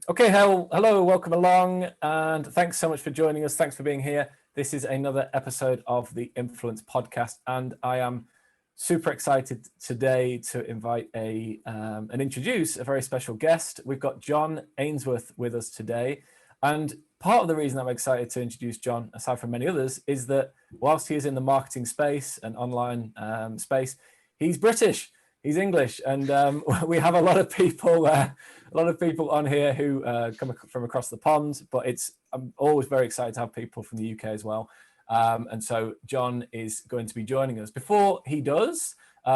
Okay, hello, welcome along, and thanks so much for joining us. Thanks for being here. This is another episode of the Influence Podcast, and I am super excited today to invite and introduce a very special guest. We've got John Ainsworth with us today, and part of the reason I'm excited to introduce John, aside from many others, is that whilst he is in the marketing space and online space, he's British. He's English, and we have a lot of people on here who come from across the pond. But I'm always very excited to have people from the UK as well. And so John is going to be joining us. Before he does,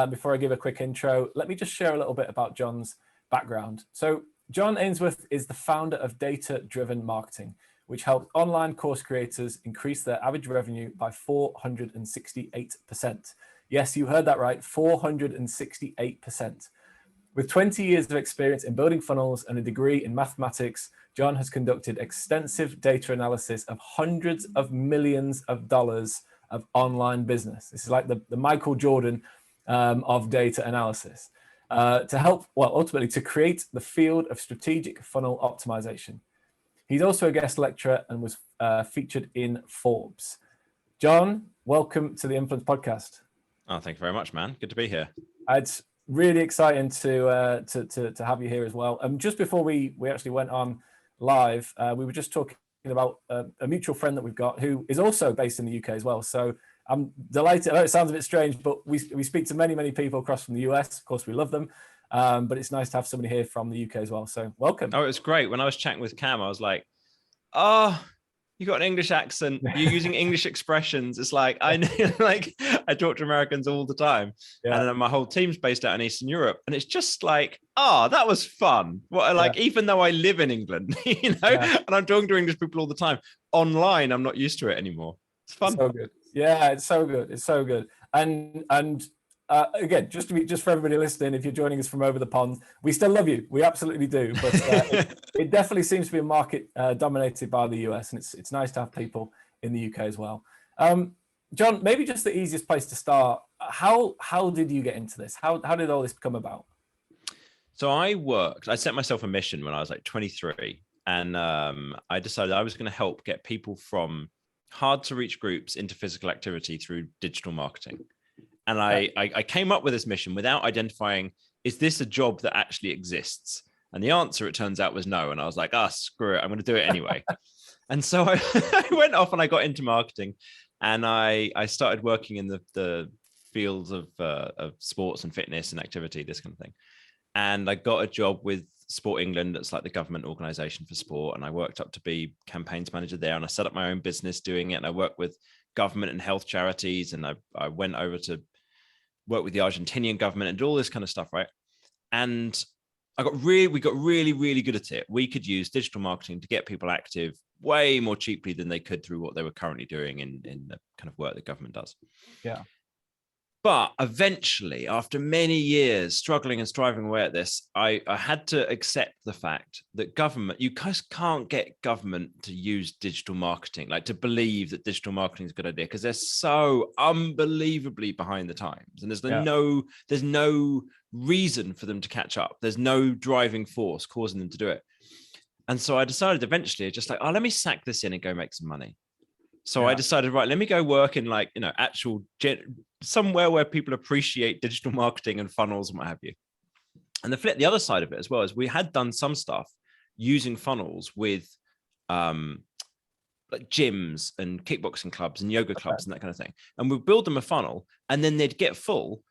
before I give a quick intro, let me just share a little bit about John's background. So John Ainsworth is the founder of Data-Driven Marketing, which helps online course creators increase their average revenue by 468%. Yes, you heard that right, 468%. With 20 years of experience in building funnels and a degree in mathematics, John has conducted extensive data analysis of hundreds of millions of dollars of online business. This is like the Michael Jordan of data analysis to help, ultimately to create the field of strategic funnel optimization. He's also a guest lecturer and was featured in Forbes. John, welcome to the Influence Podcast. Oh, thank you very much, man. Good to be here. It's really exciting to have you here as well. Just before we actually went on live, we were just talking about a mutual friend that we've got who is also based in the UK as well. So I'm delighted. I know it sounds a bit strange, but we speak to many people across from the US. Of course, we love them. But it's nice to have somebody here from the UK as well. So welcome. Oh, it was great. When I was chatting with Cam, I was like, oh, you got an English accent. You're using English expressions. It's like, I know, like I talk to Americans all the time. Yeah. And then my whole team's based out in Eastern Europe. And it's just like, that was fun. Even though I live in England, and I'm talking to English people all the time online, I'm not used to it anymore. It's fun. So good. Yeah, it's so good. It's so good. And again, just for everybody listening, if you're joining us from over the pond, we still love you. We absolutely do. But it definitely seems to be a market dominated by the US, and it's nice to have people in the UK as well. John, maybe just the easiest place to start. How did you get into this? How did all this come about? So I set myself a mission when I was like 23, and I decided I was going to help get people from hard to reach groups into physical activity through digital marketing. And I came up with this mission without identifying, is this a job that actually exists? And the answer, it turns out, was no. And I was like, screw it, I'm going to do it anyway. And so I went off and I got into marketing, and I started working in the fields of sports and fitness and activity, this kind of thing. And I got a job with Sport England. That's like the government organization for sport. And I worked up to be campaigns manager there. And I set up my own business doing it. And I worked with government and health charities. And I went over to work with the Argentinian government and do all this kind of stuff, right? And we got really good at it. We could use digital marketing to get people active way more cheaply than they could through what they were currently doing in the kind of work the government does. Yeah. But eventually, after many years struggling and striving away at this, I had to accept the fact that you just can't get government to use digital marketing, like to believe that digital marketing is a good idea, because they're so unbelievably behind the times. And there's no reason for them to catch up. There's no driving force causing them to do it. And so I decided eventually, just like, let me sack this in and go make some money. So I decided, right, let me go work in somewhere where people appreciate digital marketing and funnels and what have you. And the other side of it as well is we had done some stuff using funnels with like gyms and kickboxing clubs and yoga clubs and that kind of thing. And we'd build them a funnel, and then they'd get full,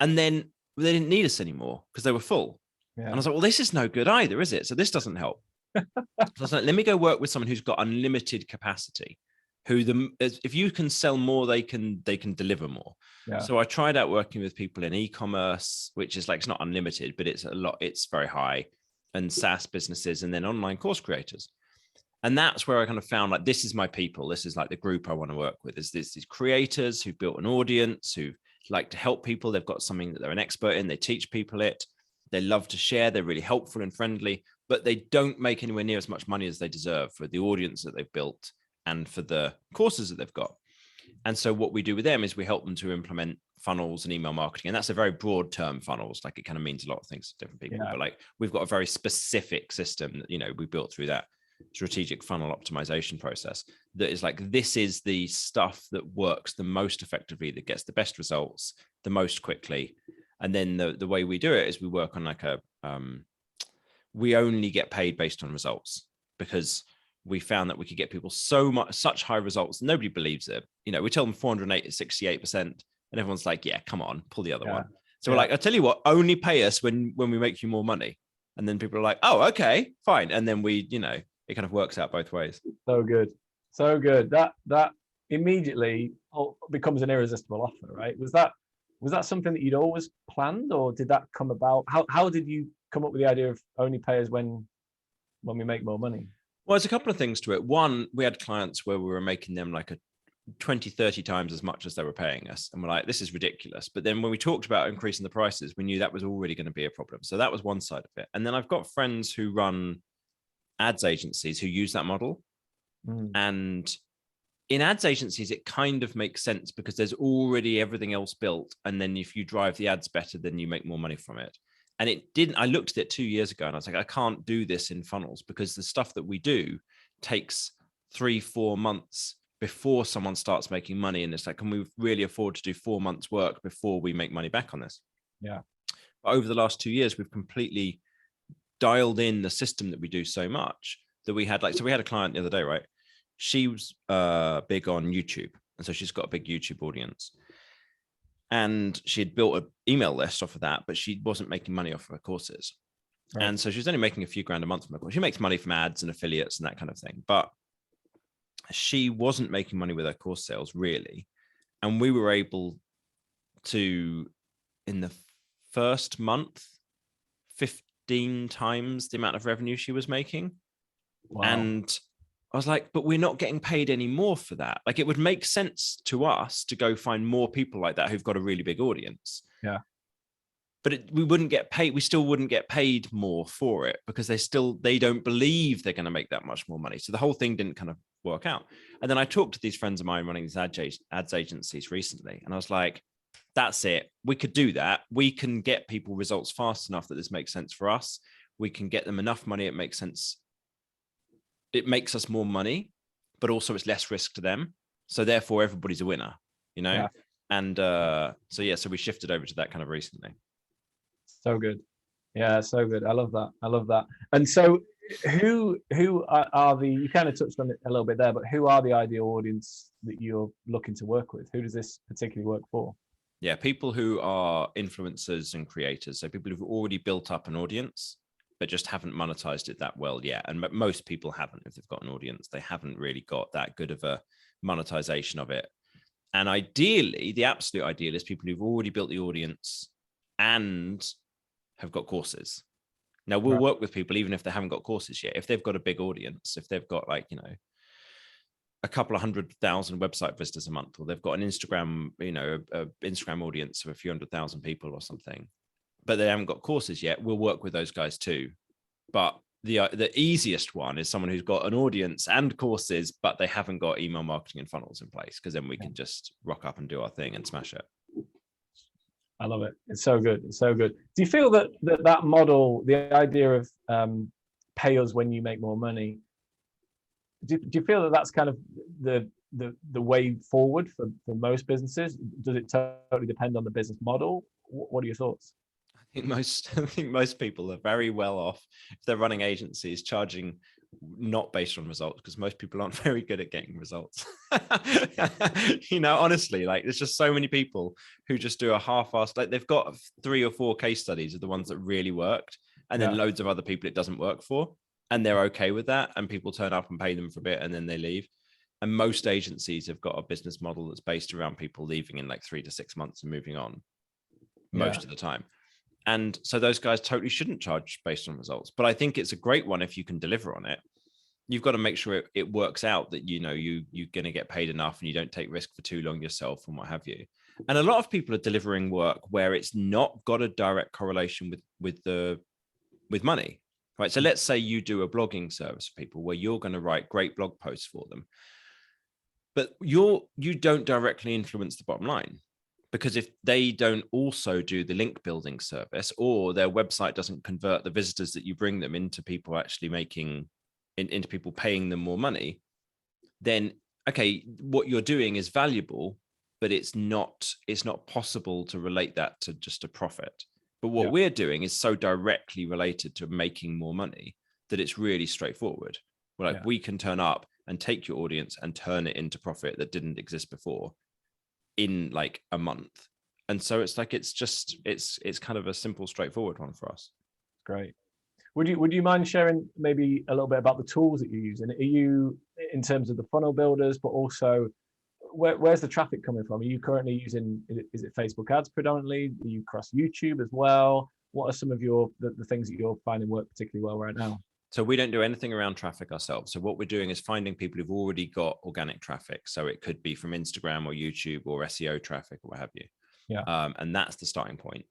and then they didn't need us anymore because they were full. Yeah. And I was like, well, this is no good either, is it? So this doesn't help. So I was like, let me go work with someone who's got unlimited capacity, if you can sell more, they can deliver more. Yeah. So I tried out working with people in e-commerce, which is like, it's not unlimited, but it's very high, and SaaS businesses, and then online course creators. And that's where I kind of found, like, this is my people. This is like the group I want to work with, is these creators who've built an audience, who like to help people. They've got something that they're an expert in. They teach people it. They love to share. They're really helpful and friendly, but they don't make anywhere near as much money as they deserve for the audience that they've built and for the courses that they've got. And so what we do with them is we help them to implement funnels and email marketing. And that's a very broad term, funnels. Like it kind of means a lot of things to different people. But like we've got a very specific system that, you know, we built through that strategic funnel optimization process that is like, this is the stuff that works the most effectively, that gets the best results the most quickly. And then the way we do it is we work on like we only get paid based on results, because we found that we could get people such high results. Nobody believes it. You know, we tell them 408 is 68%, and everyone's like, yeah, come on, pull the other one. So we're like, I tell you what, only pay us when we make you more money. And then people are like, oh, okay, fine. And then we, you know, it kind of works out both ways. So good. So good. That immediately becomes an irresistible offer, right? Was that something that you'd always planned, or did that come about? How did you come up with the idea of only pay us when we make more money? Well, there's a couple of things to it. One, we had clients where we were making them like a 20, 30 times as much as they were paying us. And we're like, this is ridiculous. But then when we talked about increasing the prices, we knew that was already going to be a problem. So that was one side of it. And then I've got friends who run ads agencies who use that model. And in ads agencies, it kind of makes sense because there's already everything else built. And then if you drive the ads better, then you make more money from it. And it didn't. I looked at it 2 years ago and I was like, I can't do this in funnels, because the stuff that we do takes 3-4 months before someone starts making money. And it's like, can we really afford to do 4 months work before we make money back on this? Yeah. But over the last 2 years, we've completely dialed in the system that we do so much that we had so we had a client the other day, right? She was big on YouTube. And so she's got a big YouTube audience. And she had built an email list off of that, but she wasn't making money off of her courses. Right. And so she was only making a few grand a month from her course. She makes money from ads and affiliates and that kind of thing, but she wasn't making money with her course sales really. And we were able to, in the first month, 15 times the amount of revenue she was making. Wow. And I was like, but we're not getting paid any more for that. Like, it would make sense to us to go find more people like that who've got a really big audience. Yeah. But we wouldn't get paid. We still wouldn't get paid more for it, because they don't believe they're going to make that much more money. So the whole thing didn't kind of work out. And then I talked to these friends of mine running these ads agencies recently. And I was like, that's it. We could do that. We can get people results fast enough that this makes sense for us. We can get them enough money. It makes sense. It makes us more money, but also it's less risk to them. So therefore everybody's a winner, you know? Yeah. And so we shifted over to that kind of recently. So good. Yeah, so good. I love that. And so who are you kind of touched on it a little bit there, but who are the ideal audience that you're looking to work with? Who does this particularly work for? Yeah, people who are influencers and creators. So people who've already built up an audience, but just haven't monetized it that well yet. And most people haven't. If they've got an audience, they haven't really got that good of a monetization of it. And ideally, the absolute ideal is people who've already built the audience and have got courses. Now, we'll work with people even if they haven't got courses yet. If they've got a big audience, if they've got like, you know, a couple of 100,000 website visitors a month, or they've got an Instagram, you know, a Instagram audience of a few 100,000 people or something, but they haven't got courses yet, we'll work with those guys too. But the easiest one is someone who's got an audience and courses, but they haven't got email marketing and funnels in place, because then we can just rock up and do our thing and smash it. I love it. It's so good. It's so good. Do you feel that model, the idea of pay us when you make more money, do you feel that that's kind of the way forward for most businesses? Does it totally depend on the business model? What are your thoughts? I think most people are very well off if they're running agencies charging not based on results, because most people aren't very good at getting results. You know, honestly, like there's just so many people who just do a half-assed, like they've got 3 or 4 case studies of the ones that really worked, and then loads of other people it doesn't work for, and they're okay with that, and people turn up and pay them for a bit and then they leave. And most agencies have got a business model that's based around people leaving in like 3 to 6 months and moving on most of the time. And so those guys totally shouldn't charge based on results. But I think it's a great one if you can deliver on it. You've got to make sure it works out that, you know, you're going to get paid enough and you don't take risk for too long yourself and what have you. And a lot of people are delivering work where it's not got a direct correlation with money, right? So let's say you do a blogging service for people where you're going to write great blog posts for them, but you don't directly influence the bottom line, Because if they don't also do the link building service, or their website doesn't convert the visitors that you bring them into people actually into people paying them more money, then okay, what you're doing is valuable, but it's not possible to relate that to just a profit. But what we're doing is so directly related to making more money that it's really straightforward. We're like, we can turn up and take your audience and turn it into profit that didn't exist before in like a month. And so it's like, it's kind of a simple, straightforward one for us. Great. Would you mind sharing maybe a little bit about the tools that you use? And are you, in terms of the funnel builders, but also where's the traffic coming from? Are you currently using, is it Facebook ads predominantly? Do you cross YouTube as well? What are some of the things that you're finding work particularly well right now? So we don't do anything around traffic ourselves. So what we're doing is finding people who've already got organic traffic. So it could be from Instagram or YouTube or SEO traffic or what have you. Yeah. And that's the starting point.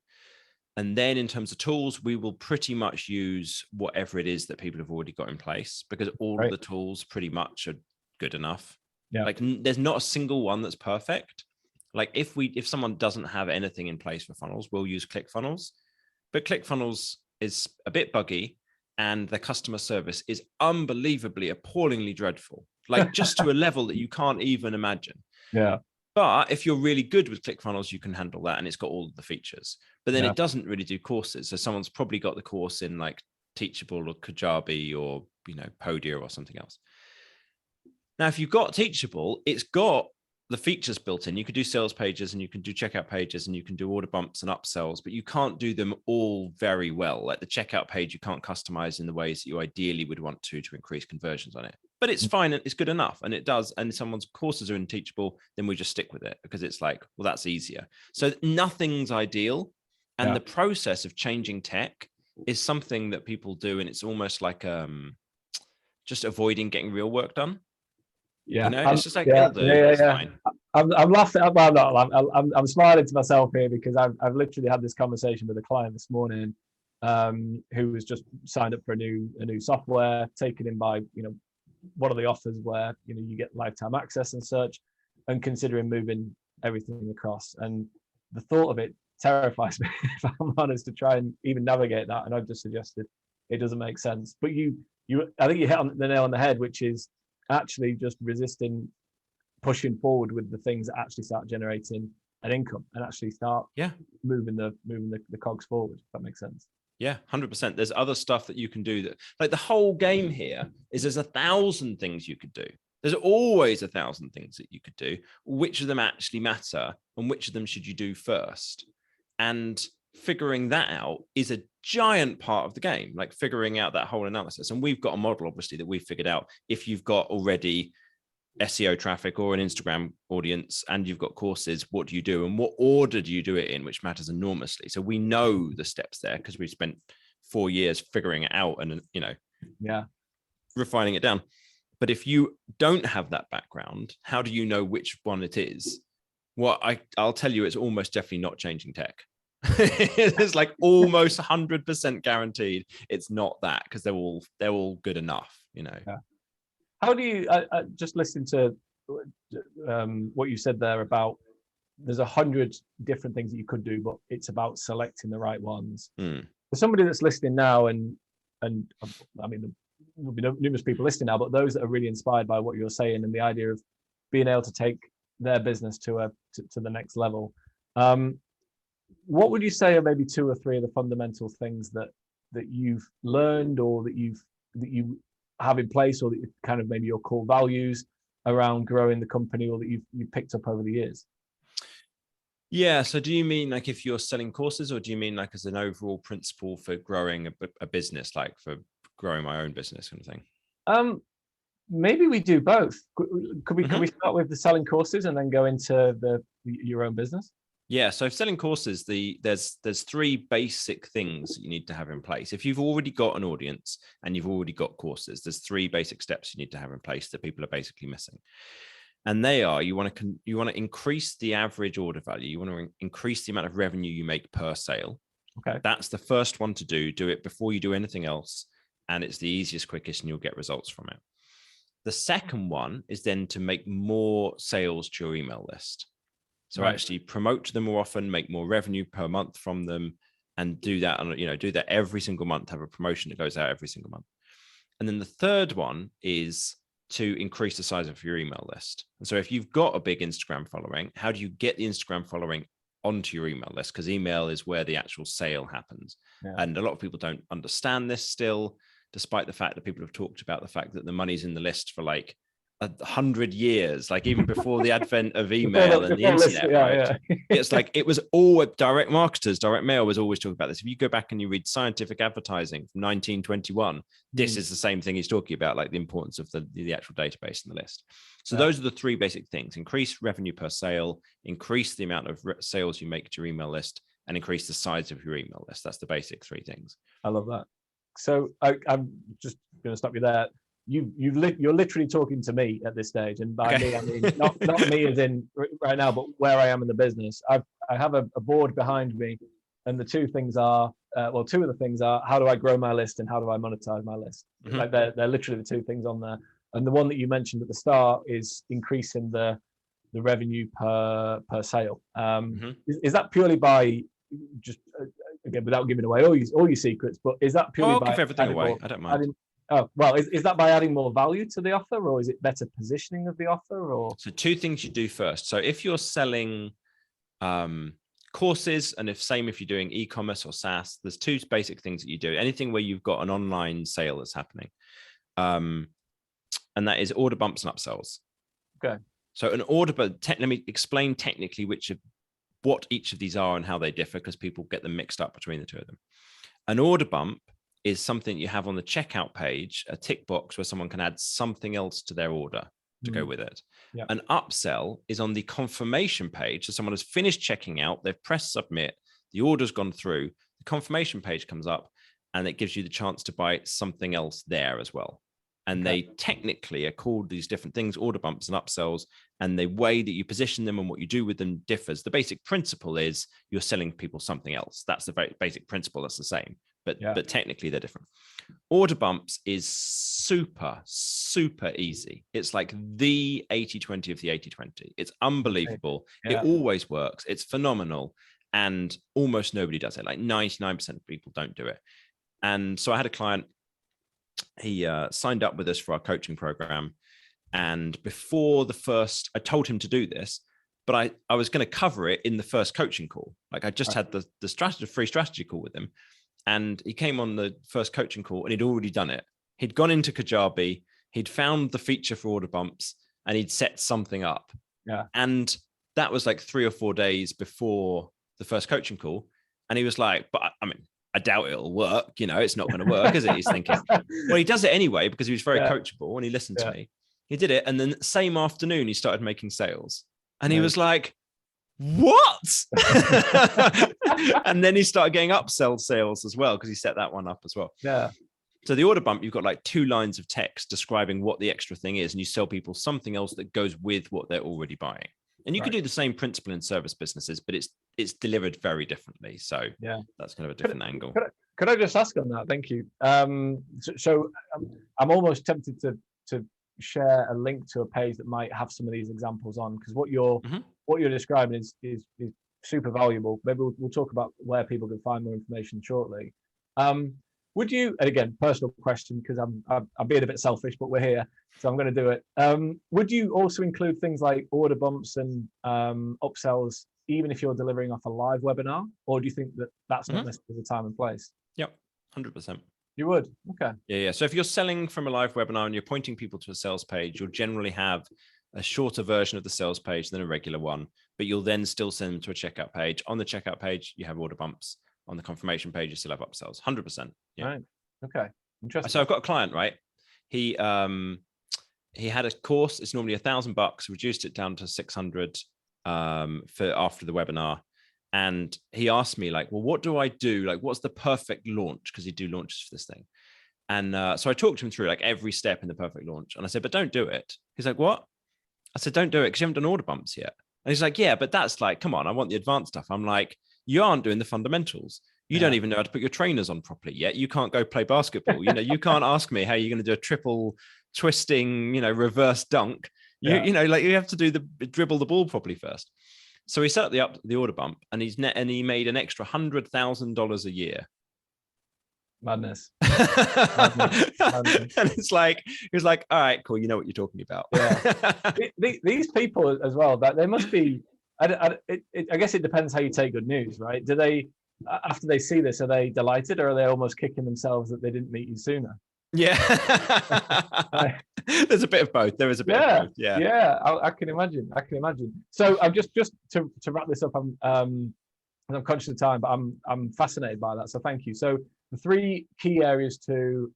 And then in terms of tools, we will pretty much use whatever it is that people have already got in place, because all of the tools pretty much are good enough. Yeah. Like there's not a single one that's perfect. Like if someone doesn't have anything in place for funnels, we'll use ClickFunnels. But ClickFunnels is a bit buggy, and the customer service is unbelievably, appallingly dreadful, like just to a level that you can't even imagine. Yeah. But if you're really good with ClickFunnels, you can handle that, and it's got all of the features. But then it doesn't really do courses. So someone's probably got the course in like Teachable or Kajabi or, Podia or something else. Now, if you've got Teachable, it's got the features built in. You can do sales pages, and you can do checkout pages, and you can do order bumps and upsells, but you can't do them all very well. Like the checkout page, you can't customize in the ways that you ideally would want to increase conversions on it. But it's fine, and it's good enough, and it does. And if someone's courses are in Teachable, then we just stick with it, because it's like, well, that's easier. So nothing's ideal. And the process of changing tech is something that people do, and it's almost like just avoiding getting real work done. Yeah, it's just like, it's fine. I'm laughing. I'm smiling to myself here, because I've literally had this conversation with a client this morning, who was just signed up for a new software, taken in by one of the offers where you get lifetime access and such, and considering moving everything across. And the thought of it terrifies me, if I'm honest, to try and even navigate that. And I've just suggested it doesn't make sense. But I think you hit on the nail on the head, which is actually just resisting pushing forward with the things that actually start generating an income and actually start moving the cogs forward, if that makes sense. Yeah, 100%. There's other stuff that you can do, that like the whole game here is there's 1,000 things you could do. There's always 1,000 things that you could do. Which of them actually matter, and which of them should you do first? And figuring that out is a giant part of the game, like figuring out that whole analysis. And we've got a model, obviously, that we've figured out. If you've got already SEO traffic or an Instagram audience and you've got courses, what do you do, and what order do you do it in, which matters enormously. So we know the steps there, because we've spent 4 years figuring it out and refining it down. But if you don't have that background, how do you know which one it is? Well, I'll tell you, it's almost definitely not changing tech. It's like almost 100% guaranteed it's not that, because they're all good enough, Yeah. How do you just listen to what you said there about there's 100 different things that you could do, but it's about selecting the right ones. For somebody that's listening now, and I mean, there'll be numerous people listening now, but those that are really inspired by what you're saying and the idea of being able to take their business to the next level, what would you say are maybe 2 or 3 of the fundamental things that you've learned, or that you have in place, or that you kind of maybe your core values around growing the company, or that you've picked up over the years? Yeah. So do you mean like if you're selling courses, or do you mean like as an overall principle for growing a business, like for growing my own business kind of thing? Maybe we do both. Could we start with the selling courses and then go into your own business? Yeah. So selling courses, there's 3 basic things that you need to have in place. If you've already got an audience and you've already got courses, there's 3 basic steps you need to have in place that people are basically missing. And they are, you want to increase the average order value. You want to increase the amount of revenue you make per sale. Okay. That's the first one to do. Do it before you do anything else. And it's the easiest, quickest, and you'll get results from it. The second one is then to make more sales to your email list. So actually promote them more often, make more revenue per month from them, and do that. And do that every single month. Have a promotion that goes out every single month. And then the third one is to increase the size of your email list. And so if you've got a big Instagram following, how do you get the Instagram following onto your email list? Because email is where the actual sale happens. Yeah. And a lot of people don't understand this still, despite the fact that people have talked about the fact that the money's in the list for like 100 years, like even before the advent of email and the internet. Right? It's like, it was all direct marketers, direct mail was always talking about this. If you go back and you read Scientific Advertising from 1921, this is the same thing he's talking about, like the importance of the actual database and the list. So those are the three basic things: increase revenue per sale, increase the amount of sales you make to your email list, and increase the size of your email list. That's the basic three things. I love that. So I'm just going to stop you there. You're literally talking to me at this stage, and by me I mean not me as in right now, but where I am in the business. I have a board behind me, and the two things are two of the things are, how do I grow my list and how do I monetize my list? Like they're literally the two things on there. And the one that you mentioned at the start is increasing the revenue per sale. Is that purely by just again, without giving away all your secrets, but is that purely by give everything away? I don't mind. Is that by adding more value to the offer, or is it better positioning of the offer? Or so two things you do first. So if you're selling courses, and if you're doing e-commerce or SaaS, there's two basic things that you do. Anything where you've got an online sale that's happening, and that is order bumps and upsells. Okay. So an order bump. Let me explain technically what each of these are and how they differ, because people get them mixed up between the two of them. An order bump is something you have on the checkout page, a tick box where someone can add something else to their order to go with it. Yeah. An upsell is on the confirmation page. So someone has finished checking out, they've pressed submit, the order's gone through, the confirmation page comes up, and it gives you the chance to buy something else there as well. And they technically are called these different things, order bumps and upsells, and the way that you position them and what you do with them differs. The basic principle is you're selling people something else. That's the very basic principle. That's the same, but technically they're different. Order bumps is super, super easy. It's like the 80-20 of the 80-20. It's unbelievable. Yeah. It always works. It's phenomenal. And almost nobody does it. Like 99% of people don't do it. And so I had a client, he signed up with us for our coaching program. And before I told him to do this, but I was going to cover it in the first coaching call. Like I just had the free strategy call with him. And he came on the first coaching call and he'd already done it. He'd gone into Kajabi, he'd found the feature for order bumps, and he'd set something up. Yeah. And that was like 3 or 4 days before the first coaching call. And he was like, but I mean, I doubt it'll work. It's not going to work, is it? He's thinking. Well, he does it anyway because he was very coachable and he listened to me. He did it. And then same afternoon, he started making sales. And he was like, what? And then he started getting upsell sales as well, because he set that one up as well. Yeah. So the order bump, you've got like 2 lines of text describing what the extra thing is, and you sell people something else that goes with what they're already buying. And you could do the same principle in service businesses, but it's delivered very differently. So that's kind of a different angle. Could I just ask on that? Thank you. So I'm almost tempted to share a link to a page that might have some of these examples on, because what you're describing is super valuable. Maybe we'll talk about where people can find more information shortly. Would you, and again, personal question, because I'm being a bit selfish, but we're here, so I'm going to do it. Would you also include things like order bumps and upsells, even if you're delivering off a live webinar, or do you think that that's not necessarily the time and place? Yep, 100%. You would? Okay. Yeah. So if you're selling from a live webinar and you're pointing people to a sales page, you'll generally have a shorter version of the sales page than a regular one, but you'll then still send them to a checkout page. On the checkout page, you have order bumps. On the confirmation page, you still have upsells. 100%. Yeah. Right. Okay. Interesting. So I've got a client, right? He had a course. It's normally $1,000, reduced it down to 600 for after the webinar. And he asked me like, well, what do I do? Like, what's the perfect launch? Because he'd do launches for this thing. And so I talked to him through like every step in the perfect launch. And I said, but don't do it. He's like, what? I said, don't do it because you haven't done order bumps yet. And he's like, yeah, but that's like, come on, I want the advanced stuff. I'm like, you aren't doing the fundamentals. You don't even know how to put your trainers on properly yet. You can't go play basketball. You can't ask me how you're going to do a triple twisting, reverse dunk. You have to dribble the ball properly first. So he set up the order bump, and he made an extra $100,000 a year. Madness. And it's like, he was like, all right, cool. You know what you're talking about. Yeah. These people as well, that they must be, I guess it depends how you take good news, right? Do they, after they see this, are they delighted, or are they almost kicking themselves that they didn't meet you sooner? Yeah. Right. There's a bit of both. There is a bit of both. Yeah. Yeah. I can imagine. So I'm just to wrap this up, I'm conscious of time, but I'm fascinated by that. So thank you. So the three key areas to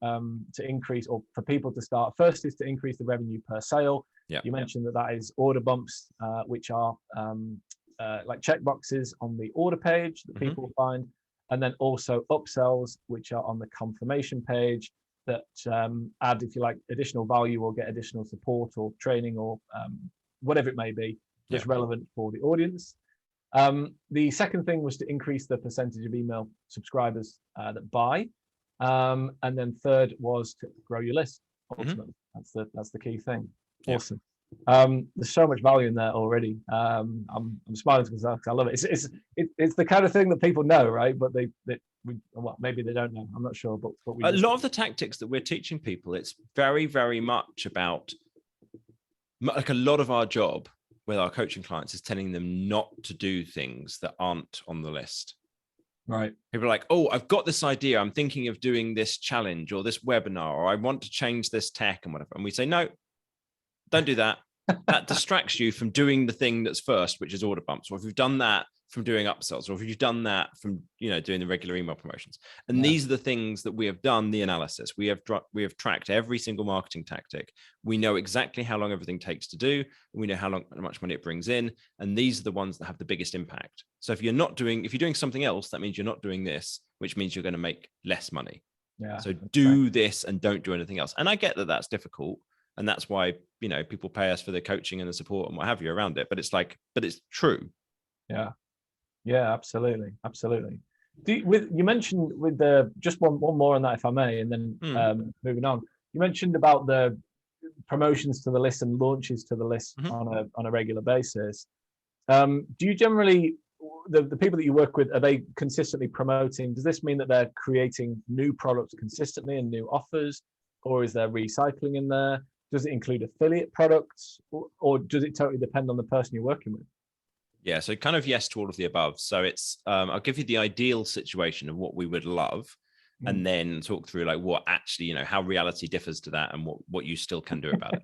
increase, or for people to start, first is to increase the revenue per sale. Yeah. You mentioned that is order bumps, which are like check boxes on the order page that people find, and then also upsells, which are on the confirmation page, that add, if you like, additional value or get additional support or training or whatever it may be that's relevant for the audience. The second thing was to increase the percentage of email subscribers that buy, and then third was to grow your list. Ultimately, that's the key thing. Awesome. There's so much value in there already. I'm smiling because I love it. It's the kind of thing that people know, right? But well, maybe they don't know. I'm not sure. But a lot of the tactics that we're teaching people, it's very, very much about, like, a lot of our job with our coaching clients is telling them not to do things that aren't on the list. Right. People are like, oh, I've got this idea. I'm thinking of doing this challenge or this webinar, or I want to change this tech and whatever. And we say, no, don't do that. That distracts you from doing the thing that's first, which is order bumps. Or if you've done that, from doing upsells, or if you've done that from, doing the regular email promotions. And these are the things that we have done the analysis. We have tracked every single marketing tactic. We know exactly how long everything takes to do. And we know how much money it brings in. And these are the ones that have the biggest impact. So if you're doing something else, that means you're not doing this, which means you're going to make less money. Yeah. So do this and don't do anything else. And I get that that's difficult. And that's why, people pay us for the coaching and the support and what have you around it. But it's true. Yeah. Yeah, absolutely. You mentioned with the, just one more on that, if I may, and then moving on. You mentioned about the promotions to the list and launches to the list on a regular basis. Do you generally, the people that you work with, are they consistently promoting? Does this mean that they're creating new products consistently and new offers, or is there recycling in there? Does it include affiliate products, or does it totally depend on the person you're working with? Yeah, so kind of yes to all of the above. So it's, I'll give you the ideal situation of what we would love, and then talk through like what actually, how reality differs to that and what you still can do about it.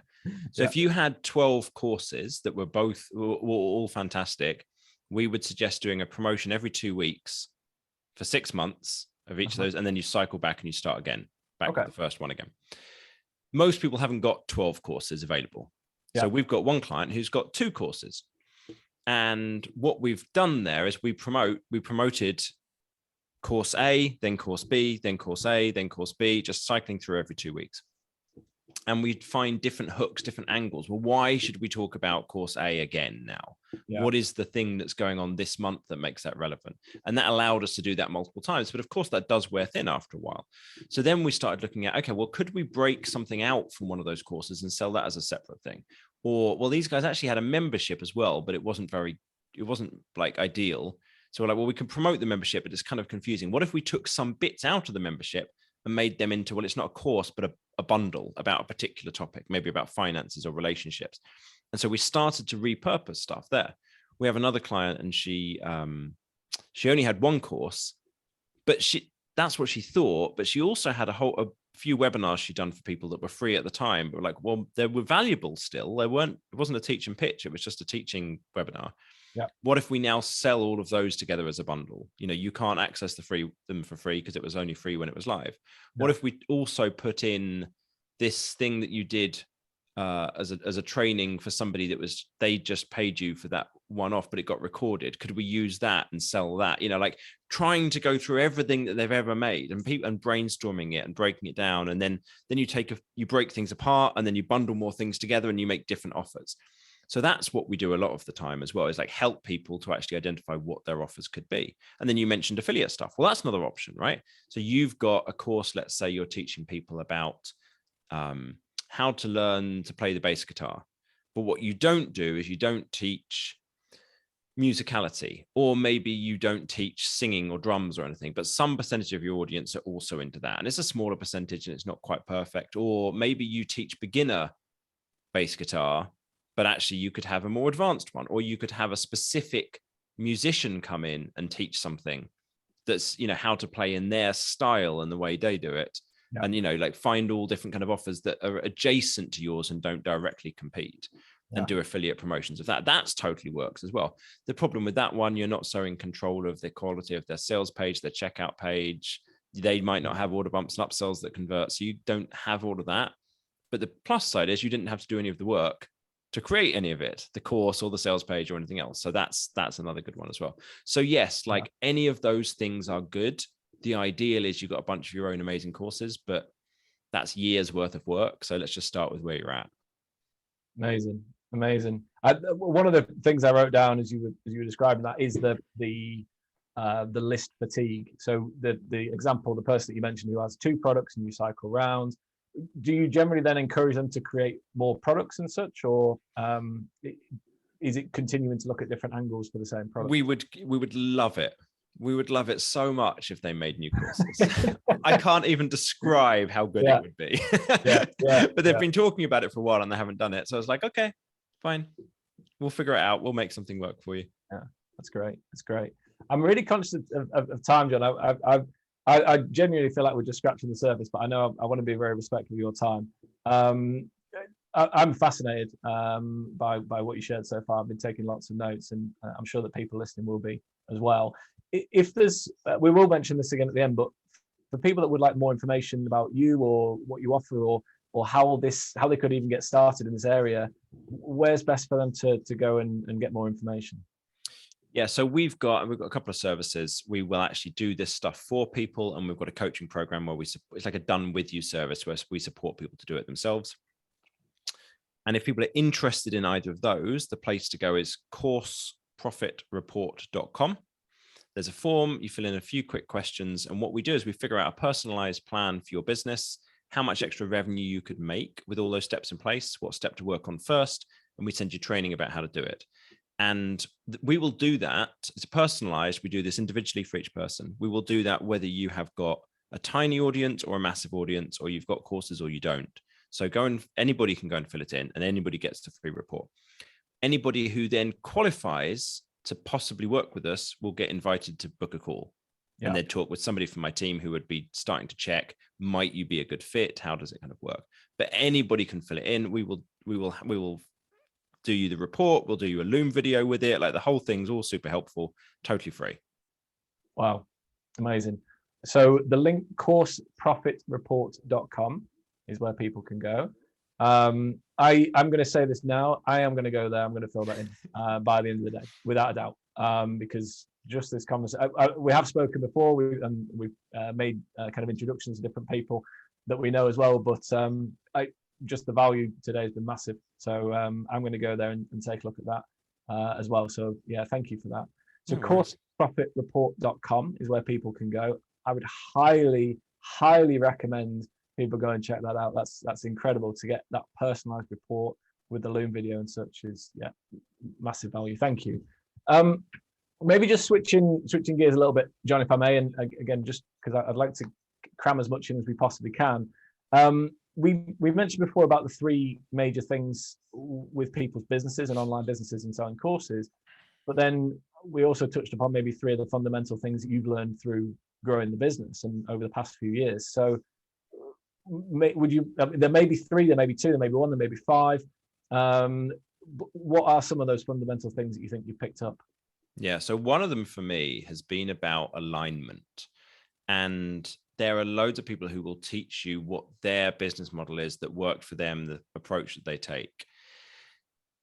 So if you had 12 courses that were all fantastic, we would suggest doing a promotion every 2 weeks for 6 months of each of those, and then you cycle back and you start again, back to the first one again. Most people haven't got 12 courses available. So we've got one client who's got 2 courses. And what we've done there is we promoted course A, then course B, then course A, then course B, just cycling through every 2 weeks. And we find different hooks, different angles. Well, why should we talk about course A again now? What is the thing that's going on this month that makes that relevant? And that allowed us to do that multiple times. But of course, that does wear thin after a while. So then we started looking at, okay, well, could we break something out from one of those courses and sell that as a separate thing? Or, well, these guys actually had a membership as well, but it wasn't like ideal. So we're like, well, we can promote the membership, but it's kind of confusing. What if we took some bits out of the membership and made them into, well, it's not a course, but a bundle about a particular topic, maybe about finances or relationships. And so we started to repurpose stuff there. We have another client, and she only had one course, but that's what she thought. But she also had a few webinars she'd done for people that were free at the time, but like, well, they were valuable still. It wasn't a teach and pitch. It was just a teaching webinar. Yeah. What if we now sell all of those together as a bundle? You can't access them for free because it was only free when it was live. Yeah. What if we also put in this thing that you did as a training for somebody they just paid you for that one off, but it got recorded? Could we use that and sell that? Like trying to go through everything that they've ever made and brainstorming it and breaking it down. And then you break things apart, and then you bundle more things together and you make different offers. So that's what we do a lot of the time as well, is like help people to actually identify what their offers could be. And then you mentioned affiliate stuff. Well, that's another option, right? So you've got a course, let's say you're teaching people about how to learn to play the bass guitar. But what you don't do is you don't teach musicality, or maybe you don't teach singing or drums or anything, but some percentage of your audience are also into that, and it's a smaller percentage and it's not quite perfect. Or maybe you teach beginner bass guitar, but actually you could have a more advanced one, or you could have a specific musician come in and teach something that's, you know, how to play in their style and the way they do it. Yeah. And, you know, like find all different kind of offers that are adjacent to yours and don't directly compete. And do affiliate promotions of that. That's totally works as well. The problem with that one, you're not so in control of the quality of their sales page, their checkout page. They might not have order bumps and upsells that convert. So you don't have all of that. But the plus side is you didn't have to do any of the work to create any of it, the course or the sales page or anything else. So that's another good one as well. So yes, like any of those things are good. The ideal is you've got a bunch of your own amazing courses, but that's years worth of work. So let's just start with where you're at. Amazing. One of the things I wrote down as you were describing that is the list fatigue. So the example, the person that you mentioned who has 2 products and you cycle round, do you generally then encourage them to create more products and such, or is it continuing to look at different angles for the same product? We would love it. We would love it so much if they made new courses. I can't even describe how good it would be. But they've been talking about it for a while and they haven't done it. So I was like, okay, fine. We'll figure it out. We'll make something work for you. Yeah, that's great. I'm really conscious of time, John. I genuinely feel like we're just scratching the surface, but I know I want to be very respectful of your time. I'm fascinated by what you shared so far. I've been taking lots of notes, and I'm sure that people listening will be as well. If there's, we will mention this again at the end, but for people that would like more information about you or what you offer, or how they could even get started in this area, where's best for them to go and get more information? Yeah, so we've got a couple of services. We will actually do this stuff for people, and we've got a coaching program where it's like a done with you service where we support people to do it themselves. And if people are interested in either of those, the place to go is courseprofitreport.com. There's a form, you fill in a few quick questions, and what we do is we figure out a personalized plan for your business, how much extra revenue you could make with all those steps in place, what step to work on first, and we send you training about how to do it. And we will do that. It's personalized. We do this individually for each person. We will do that whether you have got a tiny audience or a massive audience, or you've got courses or you don't. So anybody can go and fill it in, and anybody gets the free report. Anybody who then qualifies to possibly work with us will get invited to book a call. Yeah. And they'd talk with somebody from my team who would be starting to check, might you be a good fit? How does it kind of work? But anybody can fill it in. We will do you the report. We'll do you a Loom video with it. Like the whole thing's all super helpful, totally free. Wow. Amazing. So the link courseprofitreport.com is where people can go. I'm going to say this now. I am going to go there. I'm going to fill that in by the end of the day, without a doubt, because just this conversation, we have spoken before. We've made kind of introductions to different people that we know as well. But just the value today has been massive. So I'm going to go there and take a look at that as well. So yeah, thank you for that. So courseprofitreport.com is where people can go. I would highly recommend people go and check that out. That's incredible to get that personalized report with the Loom video and such is massive value. Thank you. Maybe just switching gears a little bit, John, if I may, and again, just because I'd like to cram as much in as we possibly can. We mentioned before about the 3 major things with people's businesses and online businesses and selling courses, but then we also touched upon maybe 3 of the fundamental things that you've learned through growing the business and over the past few years. So there may be 3, there may be 2, there may be 1, there may be 5. What are some of those fundamental things that you think you picked up? Yeah, so one of them for me has been about alignment. And there are loads of people who will teach you what their business model is that worked for them, the approach that they take.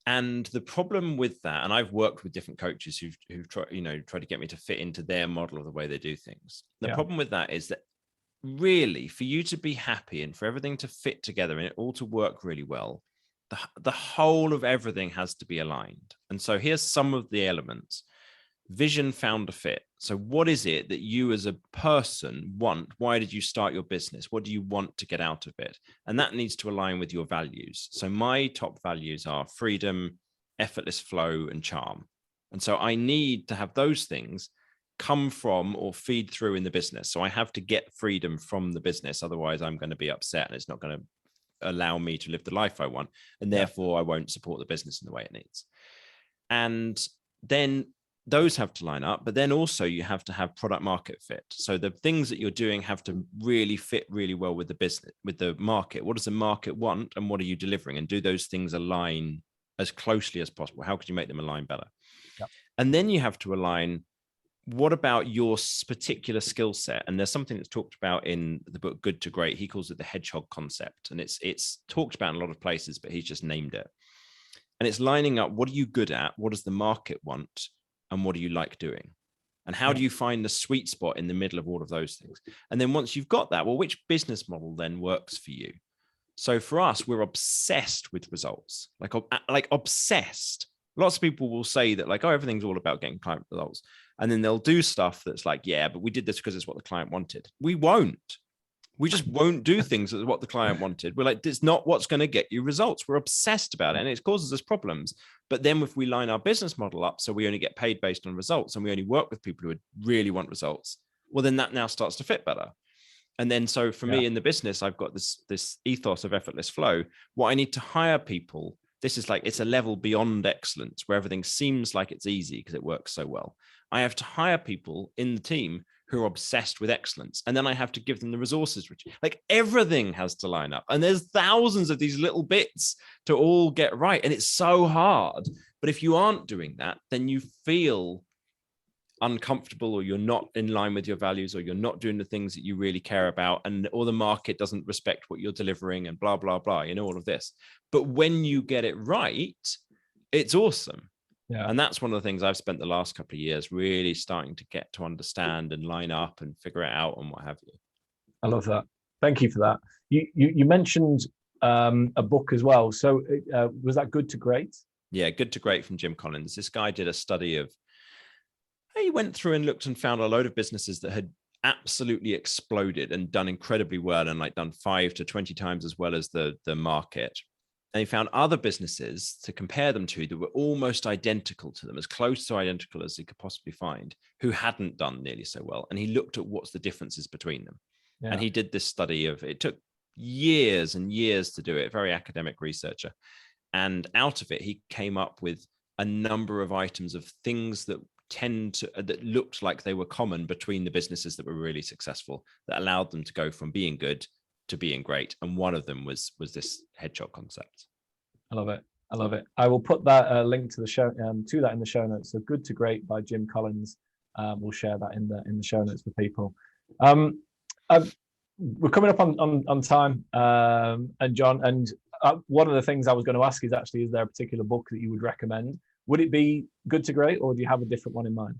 And the problem with that, and I've worked with different coaches who've tried to get me to fit into their model of the way they do things. The problem with that is that really, for you to be happy and for everything to fit together and it all to work really well, the whole of everything has to be aligned. And so here's some of the elements. Vision, founder, fit. So what is it that you as a person want? Why did you start your business? What do you want to get out of it? And that needs to align with your values. So my top values are freedom, effortless flow, and charm. And so I need to have those things come from or feed through in the business. So I have to get freedom from the business. Otherwise, I'm going to be upset and it's not going to allow me to live the life I want. And therefore, I won't support the business in the way it needs. And then those have to line up, but then also you have to have product market fit. So the things that you're doing have to really fit really well with the business, with the market. What does the market want and what are you delivering? And do those things align as closely as possible? How could you make them align better? Yep. And then you have to align, what about your particular skill set? And there's something that's talked about in the book, Good to Great. He calls it the hedgehog concept. And it's talked about in a lot of places, but he's just named it. And it's lining up, what are you good at? What does the market want? And what do you like doing? And how do you find the sweet spot in the middle of all of those things? And then once you've got that, well, which business model then works for you? So for us, we're obsessed with results, like obsessed. Lots of people will say that like, oh, everything's all about getting client results. And then they'll do stuff that's like, yeah, but we did this because it's what the client wanted. We won't. We just won't do things as what the client wanted. We're like, it's not what's going to get you results. We're obsessed about it and it causes us problems. But then if we line our business model up, so we only get paid based on results and we only work with people who really want results, well, then that now starts to fit better. And then, so for me in the business, I've got this ethos of effortless flow. What I need to hire people, this is like, it's a level beyond excellence where everything seems like it's easy because it works so well. I have to hire people in the team who are obsessed with excellence. And then I have to give them the resources, which like everything has to line up. And there's thousands of these little bits to all get right. And it's so hard. But if you aren't doing that, then you feel uncomfortable, or you're not in line with your values, or you're not doing the things that you really care about, and or the market doesn't respect what you're delivering, and blah, blah, blah, all of this. But when you get it right, it's awesome. Yeah. And that's one of the things I've spent the last couple of years really starting to get to understand and line up and figure it out and what have you. I love that. Thank you for that. You mentioned a book as well. So was that Good to Great? Yeah, Good to Great from Jim Collins. This guy did a study of, he went through and looked and found a load of businesses that had absolutely exploded and done incredibly well and like done 5 to 20 times as well as the market. And he found other businesses to compare them to that were almost identical to them, as close to identical as he could possibly find, who hadn't done nearly so well. And he looked at what's the differences between them. Yeah. And he did this study of, it took years and years to do it, very academic researcher. And out of it, he came up with a number of items of things that that looked like they were common between the businesses that were really successful, that allowed them to go from being good to being great. And one of them was this hedgehog concept. I love it. I love it. I will put that link to the show to that in the show notes. So Good to Great by Jim Collins. We'll share that in the show notes for people. We're coming up on time, and John. And one of the things I was going to ask is actually, is there a particular book that you would recommend? Would it be Good to Great, or do you have a different one in mind?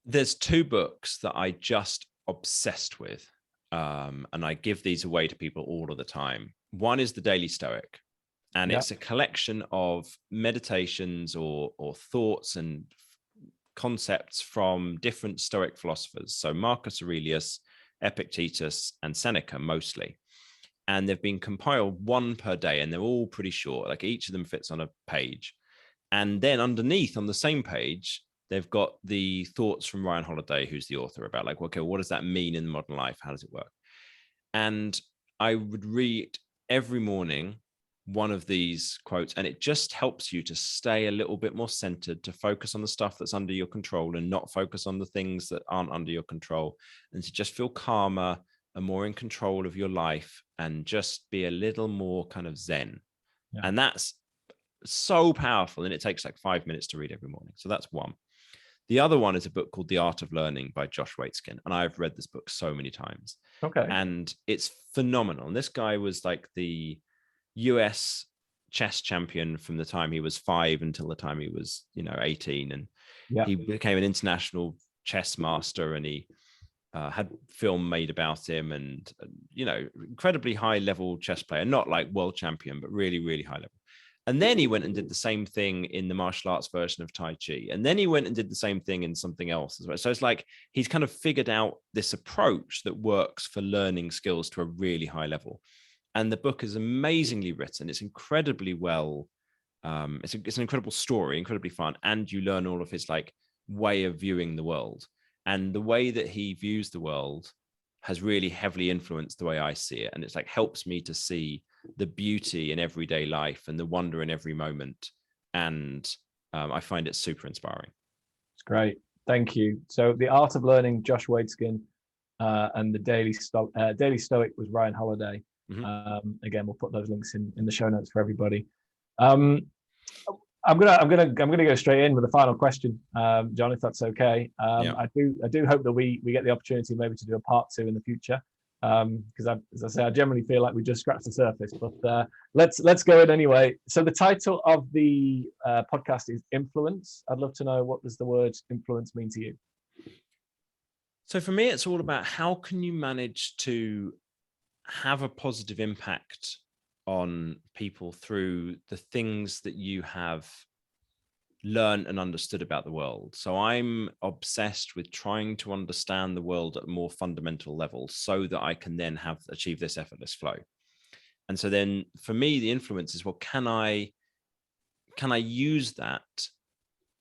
There's 2 books that I just obsessed with. And I give these away to people all of the time. One is the Daily Stoic, and it's a collection of meditations or thoughts and concepts from different Stoic philosophers. So Marcus Aurelius, Epictetus, and Seneca mostly. And they've been compiled 1 per day, and they're all pretty short. Like each of them fits on a page. And then underneath on the same page, they've got the thoughts from Ryan Holiday, who's the author, about like, okay, what does that mean in modern life? How does it work? And I would read every morning one of these quotes, and it just helps you to stay a little bit more centered, to focus on the stuff that's under your control and not focus on the things that aren't under your control, and to just feel calmer and more in control of your life and just be a little more kind of zen. Yeah. And that's so powerful. And it takes like 5 minutes to read every morning. So that's one. The other one is a book called The Art of Learning by Josh Waitzkin. And I've read this book so many times. Okay. And it's phenomenal. And this guy was like the US chess champion from the time he was 5 until the time he was, 18. And he became an international chess master, and he had film made about him, and, incredibly high level chess player, not like world champion, but really, really high level. And then he went and did the same thing in the martial arts version of Tai Chi. And then he went and did the same thing in something else as well. So it's like he's kind of figured out this approach that works for learning skills to a really high level. And the book is amazingly written. It's incredibly well It's an incredible story, incredibly fun, and you learn all of his like way of viewing the world, and the way that he views the world has really heavily influenced the way I see it, and it's like helps me to see the beauty in everyday life and the wonder in every moment, and I find it super inspiring. It's great. Thank you. So The Art of Learning, Josh Waitzkin, and the Daily Stoic was Ryan Holiday. Again, we'll put those links in the show notes for everybody. I'm gonna go straight in with the final question, John, if that's okay. I do hope that we get the opportunity maybe to do a part 2 in the future, because as I say, I generally feel like we just scratched the surface. But let's go in anyway. So the title of the podcast is Influence. I'd love to know, what does the word influence mean to you? So for me, it's all about how can you manage to have a positive impact on people through the things that you have learned and understood about the world. So I'm obsessed with trying to understand the world at a more fundamental level so that I can then achieve this effortless flow. And so then for me, the influence is, well, can I use that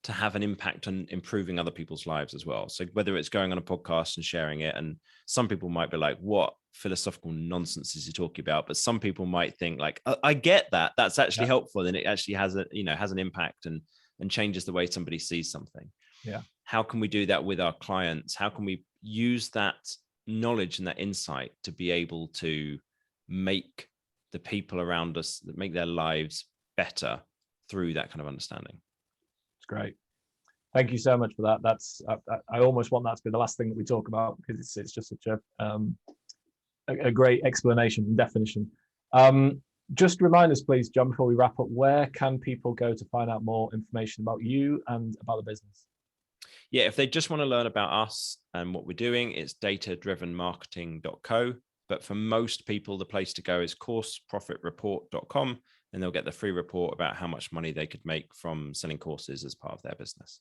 to have an impact on improving other people's lives as well? So whether it's going on a podcast and sharing it, and some people might be like, what philosophical nonsense is he talking about? But some people might think like, I get that, that's actually helpful, and it actually has an impact and changes the way somebody sees something. Yeah. How can we do that with our clients? How can we use that knowledge and that insight to be able to make the people around us, that make their lives better through that kind of understanding? It's great. Thank you so much for that. That's I almost want that to be the last thing that we talk about, because it's just such a great explanation and definition. Just remind us, please, John, before we wrap up, where can people go to find out more information about you and about the business? Yeah, if they just want to learn about us and what we're doing, it's datadrivenmarketing.co. But for most people, the place to go is courseprofitreport.com, and they'll get the free report about how much money they could make from selling courses as part of their business.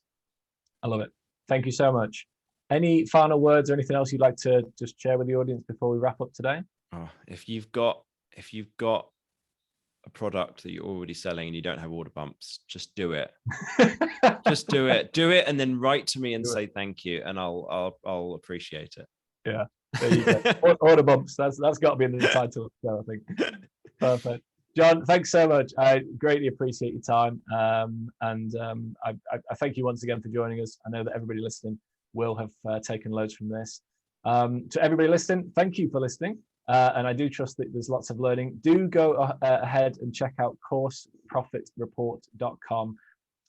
I love it. Thank you so much. Any final words or anything else you'd like to just share with the audience before we wrap up today? Oh, if you've got a product that you're already selling and you don't have order bumps, just do it. Just do it, and then write to me and say thank you, and I'll appreciate it. Yeah, there you go. Order bumps. That's got to be in the title. So I think perfect. John, thanks so much. I greatly appreciate your time, and I thank you once again for joining us. I know that everybody listening will have taken loads from this. To everybody listening, thank you for listening. And I do trust that there's lots of learning. Do go ahead and check out courseprofitreport.com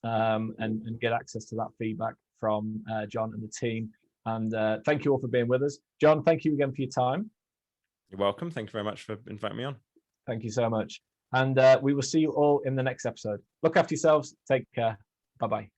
and get access to that feedback from John and the team. And thank you all for being with us. John, thank you again for your time. You're welcome. Thank you very much for inviting me on. Thank you so much. And we will see you all in the next episode. Look after yourselves. Take care. Bye-bye.